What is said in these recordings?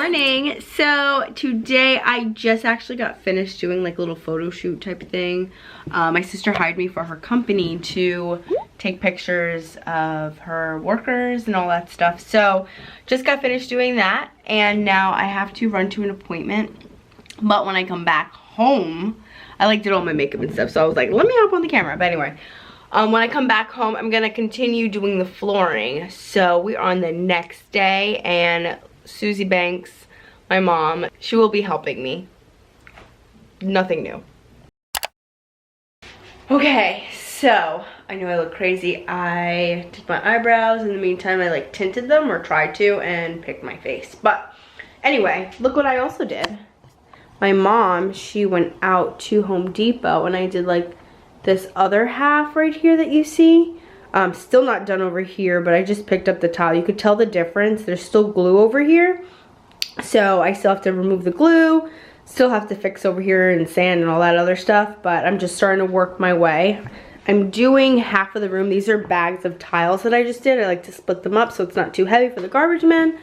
morning. So today I just actually got finished doing like a little photo shoot type of thing. My sister hired me for her company to take pictures of her workers and all that stuff. So just got finished doing that, and now I have to run to an appointment. But when I come back home, I like did all my makeup and stuff, so I was like, let me hop on the camera. But anyway, when I come back home, I'm gonna continue doing the flooring. So we're on the next day, and Susie Banks, my mom, she will be helping me. Nothing new. Okay, so I know I look crazy. I did my eyebrows. In the meantime, I like tinted them, or tried to, and picked my face. But anyway, look what I also did. My mom, she went out to Home Depot, and I did like this other half right here that you see. Still not done over here, but I just picked up the tile. You could tell the difference. There's still glue over here, so I still have to remove the glue, still have to fix over here and sand and all that other stuff, but I'm just starting to work my way. I'm doing half of the room. These are bags of tiles that I just did. I like to split them up so it's not too heavy for the garbage man,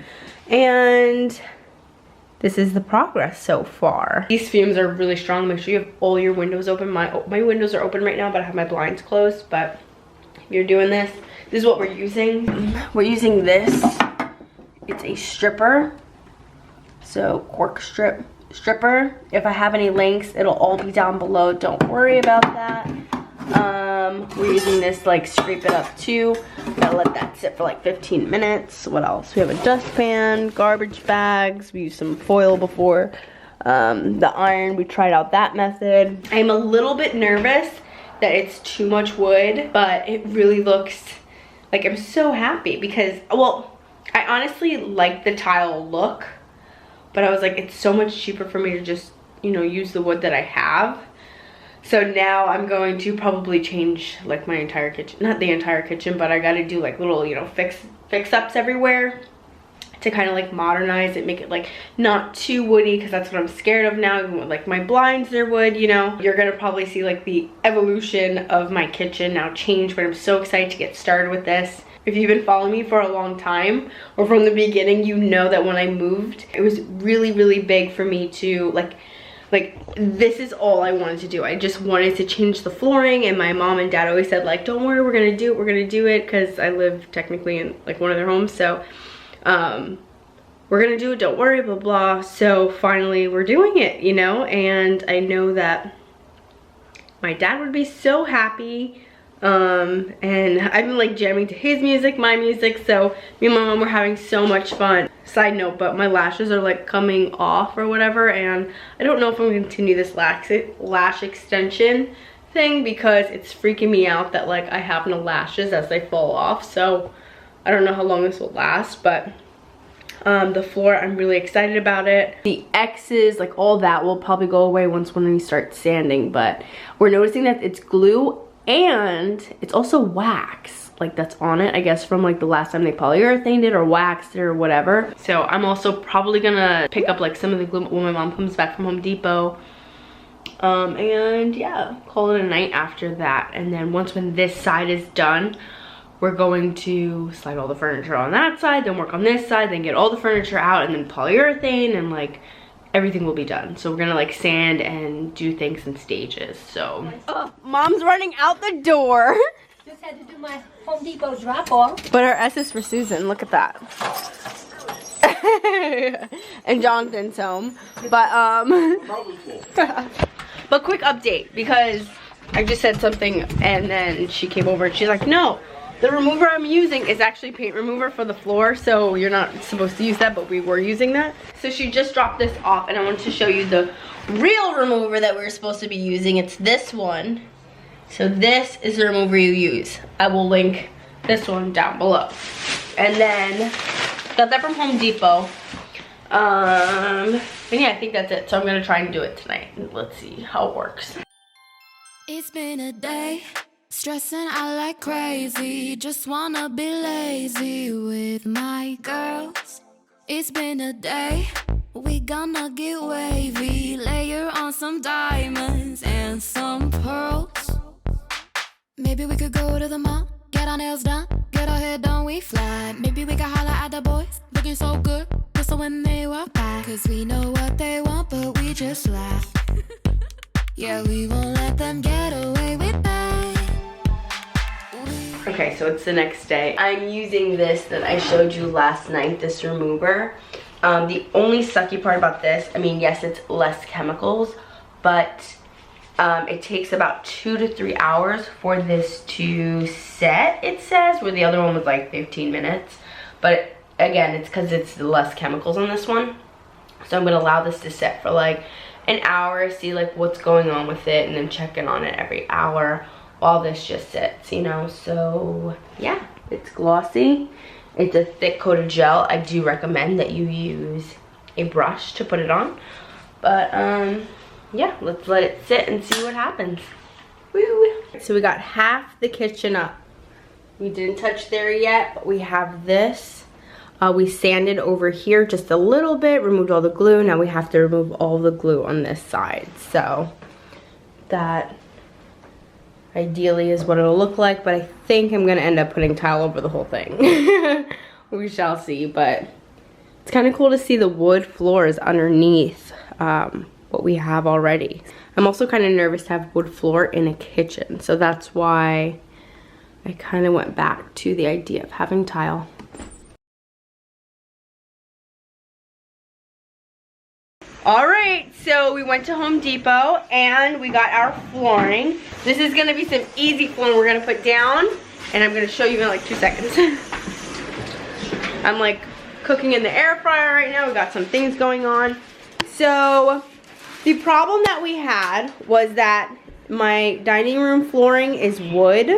and this is the progress so far. These fumes are really strong. Make sure you have all your windows open. My windows are open right now, but I have my blinds closed. But if you're doing this is what we're using. We're using this. It's a stripper. So cork stripper. If I have any links, it'll all be down below. Don't worry about that. We're using this like scrape it up too. Gotta let that sit for like 15 minutes. What else? We have a dustpan, garbage bags. We used some foil before. The iron, we tried out that method. I'm a little bit nervous that it's too much wood, but it really looks like I'm so happy because, well, I honestly like the tile look, but I was like, it's so much cheaper for me to just, you know, use the wood that I have. So now I'm going to probably change like my entire kitchen, not the entire kitchen, but I gotta do like little, you know, fix-ups everywhere to kind of like modernize it, make it like not too woody, because that's what I'm scared of now. Even with like my blinds, they're wood, you know. You're gonna probably see like the evolution of my kitchen now change, but I'm so excited to get started with this. If you've been following me for a long time, or from the beginning, you know that when I moved, it was really, really big for me to like this is all I wanted to do. I just wanted to change the flooring, and my mom and dad always said like, don't worry, we're gonna do it, because I live technically in like one of their homes, so we're gonna do it, don't worry, blah blah. So finally we're doing it, you know, and I know that my dad would be so happy. And I've been like jamming to his music, my music, so me and my mom were having so much fun. Side note, but my lashes are like coming off or whatever, and I don't know if I'm gonna continue this lash extension thing, because it's freaking me out that like I have no lashes as they fall off. So I don't know how long this will last, but the floor, I'm really excited about it. The X's, like all that will probably go away when we start sanding, but we're noticing that it's glue and it's also wax like that's on it, I guess from like the last time they polyurethaned it or waxed it or whatever. So I'm also probably gonna pick up like some of the glue when my mom comes back from Home Depot, and yeah, call it a night after that. And then when this side is done, we're going to slide all the furniture on that side, then work on this side, then get all the furniture out, and then polyurethane, and like everything will be done. So we're gonna like sand and do things in stages. So mom's running out the door. Just had to do my Home Depot drop off. But our S is for Susan, look at that. And Jonathan's home. But but quick update, because I just said something and then she came over and she's like, no, the remover I'm using is actually paint remover for the floor, so you're not supposed to use that, but we were using that. So she just dropped this off, and I wanted to show you the real remover that we were supposed to be using. It's this one. So this is the remover you use. I will link this one down below. And then got that from Home Depot. And yeah, I think that's it. So I'm gonna try and do it tonight. Let's see how it works. It's been a day, stressing out like crazy. Just wanna be lazy with my girls. It's been a day, we gonna get wavy. Layer on some diamonds and some pearls. Maybe we could go to the mall, get our nails done, get our hair done, we fly. Maybe we could holler at the boys, looking so good, put So when they walk by, cause we know what they want, but we just laugh. Yeah, we won't let them get away with that. Okay, so it's the next day. I'm using this that I showed you last night, this remover. The only sucky part about this, I mean, yes, it's less chemicals, but it takes about 2 to 3 hours for this to set, it says, where the other one was like 15 minutes. But again, it's because it's less chemicals on this one. So I'm gonna allow this to set for like an hour, see like what's going on with it, and then check in on it every hour while this just sits, you know. So yeah, it's glossy. It's a thick coat of gel. I do recommend that you use a brush to put it on. But yeah, let's let it sit and see what happens. Woo! So we got half the kitchen up. We didn't touch there yet, but we have this. We sanded over here just a little bit, removed all the glue. Now we have to remove all the glue on this side. So that ideally is what it'll look like, but I think I'm gonna end up putting tile over the whole thing. We shall see, but it's kind of cool to see the wood floors underneath what we have already. I'm also kind of nervous to have wood floor in a kitchen, so that's why I kind of went back to the idea of having tile. All right, so we went to Home Depot and we got our flooring. This is gonna be some easy flooring we're gonna put down, and I'm gonna show you in like 2 seconds. I'm like cooking in the air fryer right now. We got some things going on. So the problem that we had was that my dining room flooring is wood,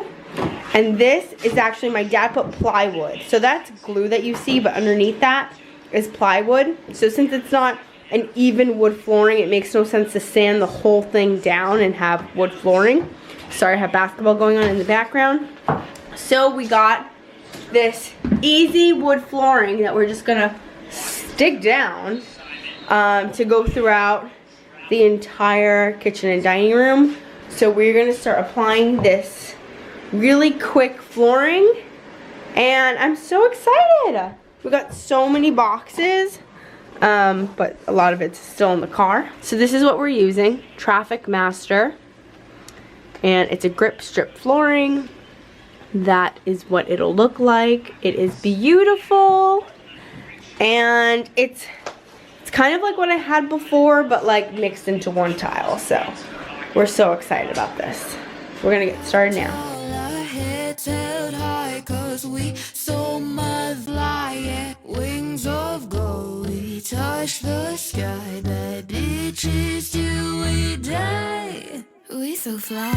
and this is actually, my dad put plywood. So that's glue that you see, but underneath that is plywood. So since it's not an even wood flooring, it makes no sense to sand the whole thing down and have wood flooring. Sorry, I have basketball going on in the background. So we got this easy wood flooring that we're just gonna stick down to go throughout the entire kitchen and dining room. So we're gonna start applying this really quick flooring, and I'm so excited. We got so many boxes. But a lot of it's still in the car. So this is what we're using, Traffic Master, and it's a grip strip flooring. That is what it'll look like. It is beautiful, and it's kind of like what I had before, but like mixed into one tile. So we're so excited about this. We're gonna get started now. Held high, 'cause we so much fly, wings of gold, we touch the sky, that beaches till we die, we so fly.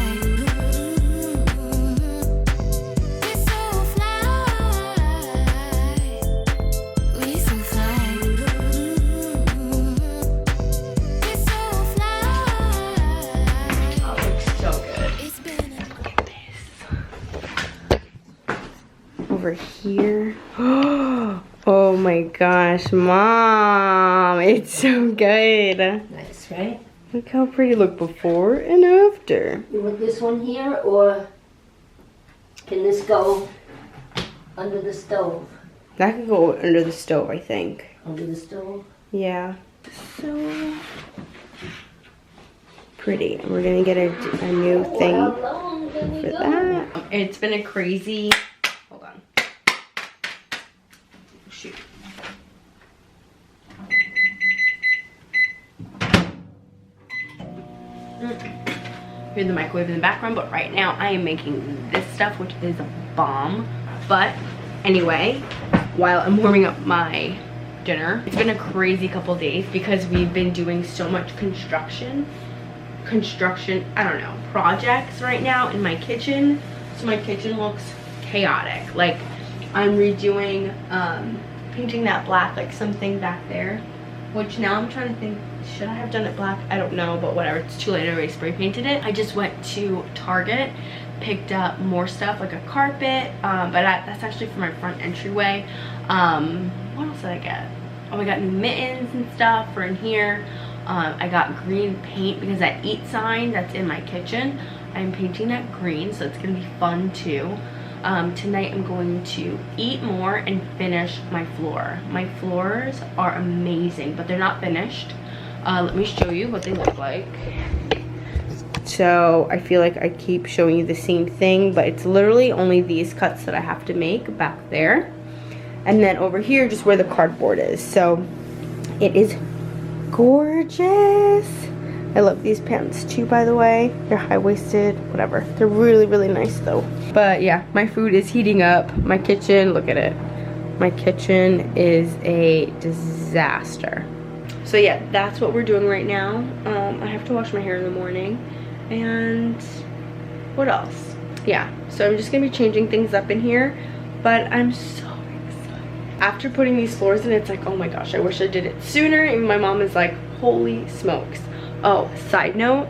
Over here. Oh my gosh, Mom, it's so good. Nice, right? Look how pretty. Look before and after. You want this one here, or can this go under the stove? That could go under the stove, I think. Under the stove? Yeah. So pretty. And we're gonna get a new thing for that. It's been a crazy. Hold on. Shoot. Hear the microwave in the background, but right now I am making this stuff, which is a bomb. But anyway, while I'm warming up my dinner, it's been a crazy couple days because we've been doing so much construction, I don't know, projects right now in my kitchen. So my kitchen looks chaotic. Like, I'm redoing, painting that black, like something back there, which now I'm trying to think, should I have done it black? I don't know, but whatever, it's too late, I already spray painted it. I just went to Target, picked up more stuff, like a carpet, but that's actually for my front entryway. What else did I get? Oh, I got new mittens and stuff for in here. I got green paint because that eat sign that's in my kitchen, I'm painting that green, so it's gonna be fun too. Tonight I'm going to eat more and finish my floor. My floors are amazing, but they're not finished. Let me show you what they look like. So I feel like I keep showing you the same thing, but it's literally only these cuts that I have to make back there. And then over here, just where the cardboard is. So it is gorgeous. I love these pants too, by the way. They're high-waisted, whatever. They're really, really nice though. But yeah, my food is heating up. My kitchen, look at it. My kitchen is a disaster. So yeah, that's what we're doing right now. I have to wash my hair in the morning. And what else? Yeah, so I'm just gonna be changing things up in here, but I'm so excited. After putting these floors in, it's like, oh my gosh, I wish I did it sooner. And my mom is like, holy smokes. Oh, side note,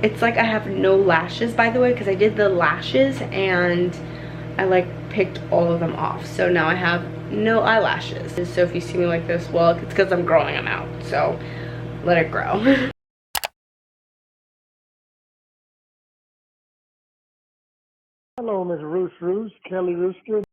it's like I have no lashes, by the way, because I did the lashes and I like picked all of them off. So now I have no eyelashes. And so if you see me like this, well, it's because I'm growing them out. So let it grow. Hello, Ms. Kelly Rooster.